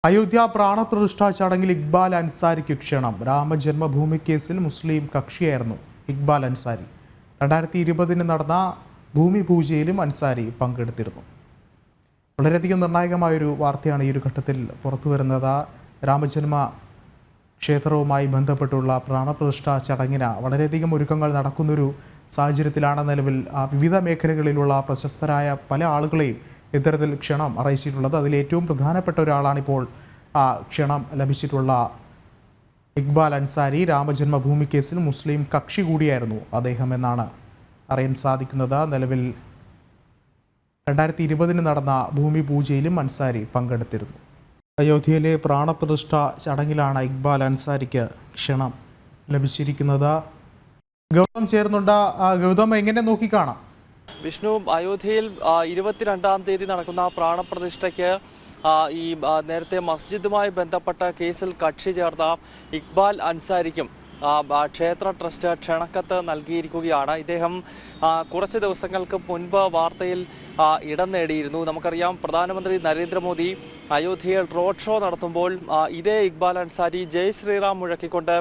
അയോധ്യ പ്രാണപ്രതിഷ്ഠാ ചടങ്ങിൽ ഇക്ബാൽ അൻസാരിക്ക് ക്ഷണം. രാമജന്മഭൂമി കേസിൽ മുസ്ലിം കക്ഷിയായിരുന്നു ഇക്ബാൽ അൻസാരി. 2020 നടന്ന ഭൂമി പൂജയിലും അൻസാരി പങ്കെടുത്തിരുന്നു. വളരെയധികം നിർണായകമായൊരു വാർത്തയാണ് ഈ ഒരു ഘട്ടത്തിൽ പുറത്തു വരുന്നത്. രാമജന്മ ക്ഷേത്രവുമായി ബന്ധപ്പെട്ടുള്ള പ്രാണപ്രതിഷ്ഠാ ചടങ്ങിന് വളരെയധികം ഒരുക്കങ്ങൾ നടക്കുന്നൊരു സാഹചര്യത്തിലാണ് നിലവിൽ വിവിധ മേഖലകളിലുള്ള പ്രശസ്തരായ പല ആളുകളെയും ഇത്തരത്തിൽ ക്ഷണം അറിയിച്ചിട്ടുള്ളത്. അതിലേറ്റവും പ്രധാനപ്പെട്ട ഒരാളാണിപ്പോൾ ക്ഷണം ലഭിച്ചിട്ടുള്ള ഇക്ബാൽ അൻസാരി. രാമജന്മഭൂമി കേസിൽ മുസ്ലിം കക്ഷി കൂടിയായിരുന്നു അദ്ദേഹം എന്നാണ് അറിയാൻ സാധിക്കുന്നത്. നിലവിൽ 2020 നടന്ന ഭൂമി പൂജയിലും അൻസാരി പങ്കെടുത്തിരുന്നു. അയോധ്യയിലെ പ്രാണപ്രതിഷ്ഠ ചടങ്ങിലാണ് ഇക്ബാൽ അൻസാരിക്ക് ക്ഷണം ലഭിച്ചിരിക്കുന്നത്. ഗൗതം ചേർന്നുണ്ട്. ഗൗതം, എങ്ങനെ നോക്കിക്കാണാം? വിഷ്ണു, അയോധ്യയിൽ 22-ാം തീയതി നടക്കുന്ന പ്രാണപ്രതിഷ്ഠയ്ക്ക് ഈ നേരത്തെ മസ്ജിദുമായി ബന്ധപ്പെട്ട കേസിൽ കക്ഷി ചേർന്ന ഇക്ബാൽ അൻസാരിക്കും ക്ഷേത്ര ട്രസ്റ്റ് ക്ഷണക്കത്ത് നൽകിയിരിക്കുകയാണ്. ഇദ്ദേഹം കുറച്ച് ദിവസങ്ങൾക്ക് മുൻപ് വാർത്തയിൽ ഇടം നേടിയിരുന്നു. നമുക്കറിയാം, പ്രധാനമന്ത്രി നരേന്ദ്രമോദി അയോധ്യയിൽ റോഡ് ഷോ നടത്തുമ്പോൾ ഇതേ ഇക്ബാൽ അൻസാരി ജയ് ശ്രീറാം മുഴക്കിക്കൊണ്ട്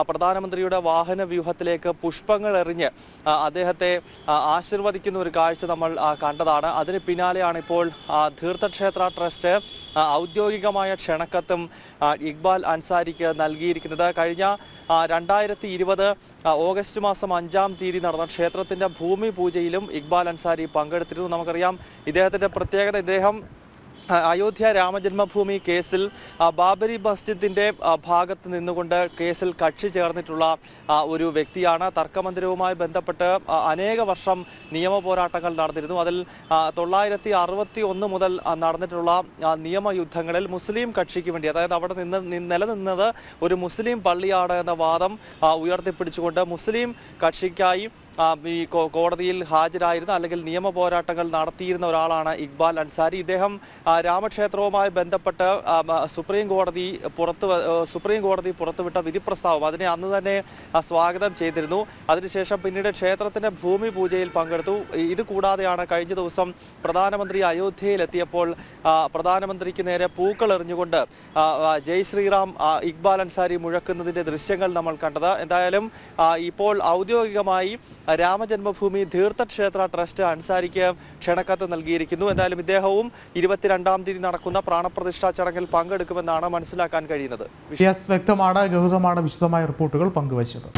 പ്രധാനമന്ത്രിയുടെ വാഹന വ്യൂഹത്തിലേക്ക് പുഷ്പങ്ങൾ എറിഞ്ഞ് അദ്ദേഹത്തെ ആശീർവദിക്കുന്ന ഒരു കാഴ്ച നമ്മൾ കണ്ടതാണ്. അതിന് പിന്നാലെയാണ് ഇപ്പോൾ തീർത്ഥക്ഷേത്ര ട്രസ്റ്റ് ഔദ്യോഗികമായ ക്ഷണക്കത്തും ഇക്ബാൽ അൻസാരിക്ക് നൽകിയിരിക്കുന്നത്. കഴിഞ്ഞ 2020 ഓഗസ്റ്റ് മാസം 5-ാം തീയതി നടന്ന ക്ഷേത്രത്തിന്റെ ഭൂമി പൂജയിലും ഇക്ബാൽ അൻസാരി പങ്കെടുത്തിരുന്നു. നമുക്കറിയാം, ഇദ്ദേഹത്തിന്റെ പ്രത്യേകത, ഇദ്ദേഹം അയോധ്യ രാമജന്മഭൂമി കേസിൽ ബാബരി മസ്ജിദിന്റെ ഭാഗത്ത് നിന്നുകൊണ്ട് കേസിൽ കക്ഷി ചേർന്നിട്ടുള്ള ഒരു വ്യക്തിയാണ്. തർക്കമന്ദിരവുമായി ബന്ധപ്പെട്ട് അനേക വർഷം നിയമ പോരാട്ടങ്ങൾ നടന്നിരുന്നു. അതിൽ 961 മുതൽ നടന്നിട്ടുള്ള നിയമയുദ്ധങ്ങളിൽ മുസ്ലിം കക്ഷിക്ക് വേണ്ടി, അതായത് അവിടെ നിലനിന്നത് ഒരു മുസ്ലിം പള്ളിയാണ് എന്ന വാദം ഉയർത്തിപ്പിടിച്ചുകൊണ്ട് മുസ്ലിം കക്ഷിക്കായി ഈ കോടതിയിൽ ഹാജരായിരുന്ന, അല്ലെങ്കിൽ നിയമ പോരാട്ടങ്ങൾ നടത്തിയിരുന്ന ഒരാളാണ് ഇക്ബാൽ അൻസാരി. ഇദ്ദേഹം രാമക്ഷേത്രവുമായി ബന്ധപ്പെട്ട് സുപ്രീം കോടതി പുറത്തുവിട്ട വിധി പ്രസ്താവം, അതിനെ അന്ന് തന്നെ സ്വാഗതം ചെയ്തിരുന്നു. അതിനുശേഷം പിന്നീട് ക്ഷേത്രത്തിന്റെ ഭൂമി പൂജയിൽ പങ്കെടുത്തു. ഇത് കൂടാതെയാണ് കഴിഞ്ഞ ദിവസം പ്രധാനമന്ത്രി അയോധ്യയിലെത്തിയപ്പോൾ പ്രധാനമന്ത്രിക്ക് നേരെ പൂക്കൾ എറിഞ്ഞുകൊണ്ട് ജയ് ശ്രീറാം ഇക്ബാൽ അൻസാരി മുഴക്കുന്നതിന്റെ ദൃശ്യങ്ങൾ നമ്മൾ കണ്ടത്. എന്തായാലും ഇപ്പോൾ ഔദ്യോഗികമായി രാമജന്മഭൂമി തീർത്ഥക്ഷേത്ര ട്രസ്റ്റ് അൻസാരിക്ക് ക്ഷണക്കത്ത് നൽകിയിരിക്കുന്നു. എന്തായാലും ഇദ്ദേഹവും 22-ാം തീയതി നടക്കുന്ന പ്രാണപ്രതിഷ്ഠാ ചടങ്ങിൽ പങ്കെടുക്കുമെന്നാണ് മനസ്സിലാക്കാൻ കഴിയുന്നത്. വ്യക്തമാണ്. ഗൗതമാണ് വിശദമായ റിപ്പോർട്ടുകൾ പങ്കുവച്ചത്.